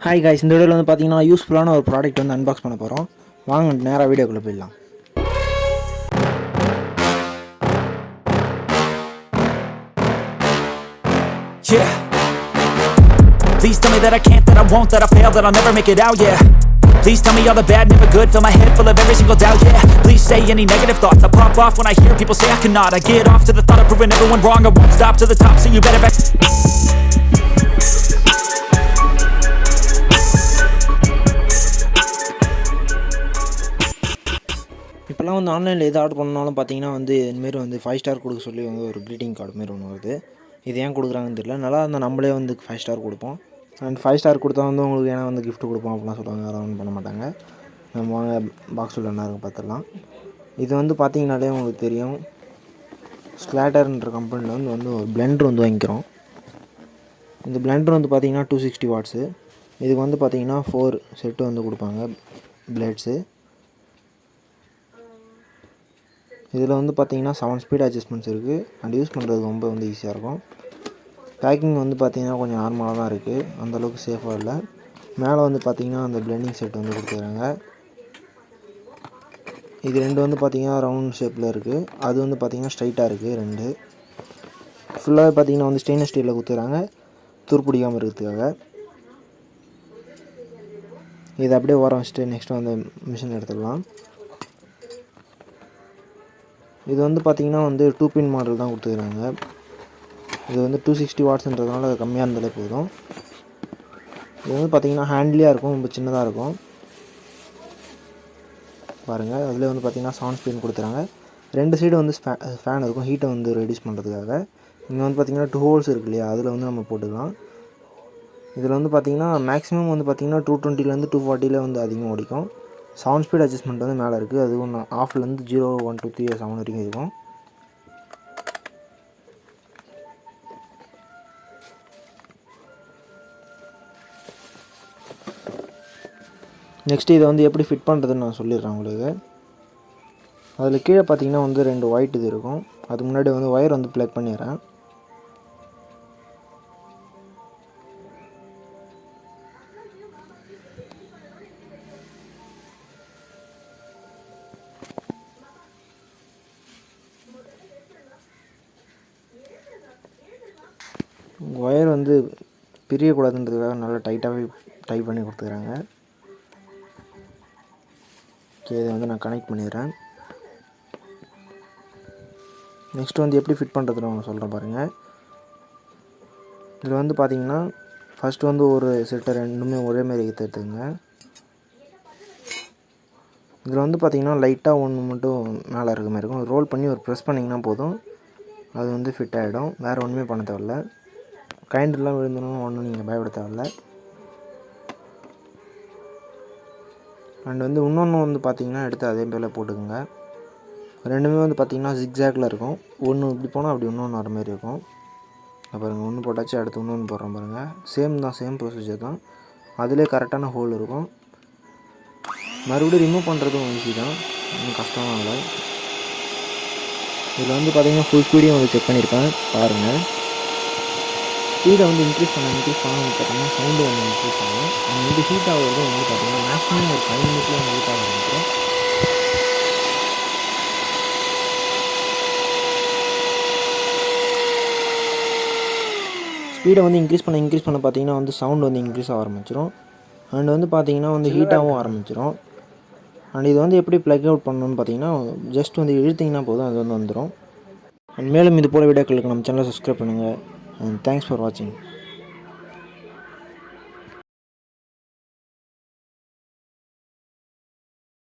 Hi guys, இந்த வீடியோவில் வந்து பார்த்தீங்கன்னா யூஸ்ஃபுல்லான ஒரு ப்ராடக்ட் வந்து அன்பாக்ஸ் பண்ண போகிறோம். வாங்க நேராக வீடியோக்குள்ளே போயிடலாம். Yeah. Please tell me that I can't, that I won't, that I fail, that I'll never make it out, yeah. Please tell me all the bad, never good, fill my head full of every single doubt, yeah. Please say any negative thoughts, I pop off when I hear people say I cannot. I get off to the thought of proving everyone wrong, I won't stop to the top, so you better bet. இப்போலாம் வந்து ஆன்லைனில் எது order பண்ணாலும் பார்த்தீங்கன்னா வந்து இதுமாரி வந்து 5 star கொடுக்க சொல்லி வந்து ஒரு க்ரீட்டிங் கார்டு மாரி ஒன்று வருது. இது ஏன் கொடுக்குறாங்கன்னு தெரியல. நல்லா இருந்தால் நம்மளே வந்து 5 ஸ்டார் கொடுப்போம். அண்ட் 5 ஸ்டார் கொடுத்தா வந்து உங்களுக்கு ஏன்னா வந்து கிஃப்ட் கொடுப்போம் அப்படிலாம் சொல்லுவாங்க. அதெல்லாம் ஒன்றும் பண்ண மாட்டாங்க. நம்ம வாங்க பாக்ஸில் என்ன இருக்கும் பார்த்துடலாம். இது வந்து பார்த்தீங்கனாலே உங்களுக்கு தெரியும், ஸ்க்ளாட்டர்ன்ற கம்பெனியில் வந்து ஒரு பிளெண்டர் வந்து வாங்கிக்கிறோம். இந்த பிளெண்டர் வந்து பார்த்தீங்கன்னா 260 வாட்ஸு. இதுக்கு வந்து பார்த்தீங்கன்னா 4 செட்டு வந்து கொடுப்பாங்க பிளேட்ஸு. இதில் வந்து பார்த்தீங்கன்னா 7 ஸ்பீட் அட்ஜஸ்ட்மெண்ட்ஸ் இருக்குது. அண்ட் யூஸ் பண்ணுறது ரொம்ப வந்து ஈஸியாக இருக்கும். பேக்கிங் வந்து பார்த்தீங்கன்னா கொஞ்சம் நார்மலாக தான் இருக்குது, அந்தளவுக்கு சேஃபாக இல்லை. மேலே வந்து பார்த்தீங்கன்னா அந்த பிளெண்டிங் செட் வந்து கொடுத்துருக்காங்க. இது ரெண்டு வந்து பார்த்தீங்கன்னா ரவுண்ட் ஷேப்பில் இருக்குது. அது வந்து பார்த்தீங்கன்னா ஸ்ட்ரைட்டாக இருக்குது. ரெண்டு ஃபுல்லாகவே பார்த்தீங்கன்னா வந்து ஸ்டெயின்லெஸ் ஸ்டீலில் கொடுத்துருக்காங்க, துருப்பிடிக்காமல் இருக்கிறதுக்காக. இது அப்படியே ஓரம் வச்சுட்டு நெக்ஸ்ட்டு வந்து மிஷின் எடுத்துடலாம். இது வந்து பார்த்திங்கன்னா வந்து 2 பின் மாடல் தான் கொடுத்துருக்காங்க. இது வந்து 260 வாட்ஸ்ன்றதுனால அது கம்மியாக இருந்தாலே போதும். இது வந்து பார்த்திங்கன்னா ஹேண்ட்லியாக இருக்கும், ரொம்ப சின்னதாக இருக்கும். பாருங்கள், அதில் வந்து பார்த்திங்கன்னா 7 ஸ்பீன் கொடுத்துறாங்க. 2 சைடு வந்து ஃபேன் இருக்கும், ஹீட்டை வந்து ரெடியூஸ் பண்ணுறதுக்காக. இங்கே வந்து பார்த்திங்கன்னா 2 ஹோல்ஸ் இருக்கு இல்லையா, அதில் வந்து நம்ம போட்டுக்கலாம். இதில் வந்து பார்த்திங்கன்னா மேக்ஸிமம் வந்து பார்த்திங்கன்னா 220லேருந்து 240 வந்து அதிகமாக ஓடிக்கும். 7 ஸ்பீட் அட்ஜஸ்ட்மெண்ட் வந்து மேலே இருக்குது. அது ஒன்று ஆஃப்லேருந்து 0, 1, 2, 3, 7 வரைக்கும் இருக்கும். நெக்ஸ்ட்டு இதை வந்து எப்படி ஃபிட் பண்ணுறதுன்னு நான் சொல்லிடுறேன் உங்களுக்கு. அதில் கீழே பார்த்தீங்கன்னா வந்து 2 ஒயிட் இது இருக்கும். அதுக்கு முன்னாடி வந்து ஒயர் வந்து ப்ளக் பண்ணிடுறேன். ஒயர் வந்து பிரியக்கூடாதுன்றதுக்காக நல்லா டைட்டாகவே டைப் பண்ணி கொடுத்துக்கிறாங்க. ஓகே, இதை வந்து நான் கனெக்ட் பண்ணிடுறேன். நெக்ஸ்ட்டு வந்து எப்படி ஃபிட் பண்ணுறதுன்னு நான் சொல்கிறேன் பாருங்கள். இதில் வந்து பார்த்திங்கன்னா ஃபஸ்ட்டு வந்து ஒரு செட்டை ரெண்டுமே ஒரே மாதிரி எடுத்துங்க. இதில் வந்து பார்த்திங்கன்னா லைட்டாக ஒன்று மட்டும் மேலே இருக்க மாதிரி இருக்கும். ரோல் பண்ணி ஒரு ப்ரெஸ் பண்ணிங்கன்னா போதும், அது வந்து ஃபிட் ஆகிடும். வேறு ஒன்றுமே பண்ண தேவையில்ல. கைண்டெல்லாம் விழுந்தணும் ஒன்றும் நீங்கள் பயப்பட தேவையில்ல. அண்ட் வந்து இன்னொன்று வந்து பார்த்திங்கன்னா எடுத்து அதே பேரில் போட்டுக்கோங்க. ரெண்டுமே வந்து பார்த்திங்கன்னா ஜிக்ஜாக்ல இருக்கும். ஒன்று இப்படி போனால் அப்படி இன்னொன்று வர மாதிரி இருக்கும். பாருங்கள், ஒன்று போட்டாச்சு, அடுத்து இன்னொன்று போடுறோம் பாருங்கள். சேம் தான், சேம் ப்ரொசீஜர் தான். அதிலே கரெக்டான ஹோல் இருக்கும். மறுபடியும் ரிமூவ் பண்ணுறதும் ஈஸி தான், ஒன்றும் கஷ்டமாக இல்லை. இதில் வந்து பார்த்திங்கன்னா ஃபுல் ஸ்பீடையும் வந்து செக் பண்ணியிருக்கேன் பாருங்கள். ஸ்பீடை வந்து இன்க்ரீஸ் பண்ண வந்து பார்த்தீங்கன்னா சவுண்டு வந்து இன்க்ரீஸ் ஆகும். அண்ட் வந்து ஹீட் ஆகிறது வந்து பார்த்திங்கன்னா மேக்ஸிமம் ஒரு 5 மினிட்ல வந்து ஹீட் ஆக ஆரம்பிக்கும். ஸ்பீடை வந்து இன்க்ரீஸ் பண்ண பார்த்திங்கன்னா வந்து சவுண்டு வந்து இன்க்ரீஸ் ஆக ஆரம்பிச்சிடும். அண்ட் வந்து பார்த்திங்கன்னா வந்து ஹீட்டாகவும் ஆரம்பிச்சிடும். அண்ட் இது வந்து எப்படி ப்ளக் அவுட் பண்ணணும்னு பார்த்திங்கன்னா ஜஸ்ட் வந்து இழுத்திங்கன்னா போதும், அது வந்து வந்துடும். அண்ட் மேலும் இது போல் வீடியோக்களுக்கு நம்ம சேனலை சப்ஸ்கிரைப் பண்ணுங்கள். அண்ட் தேங்க்ஸ் ஃபார் வாட்சிங்.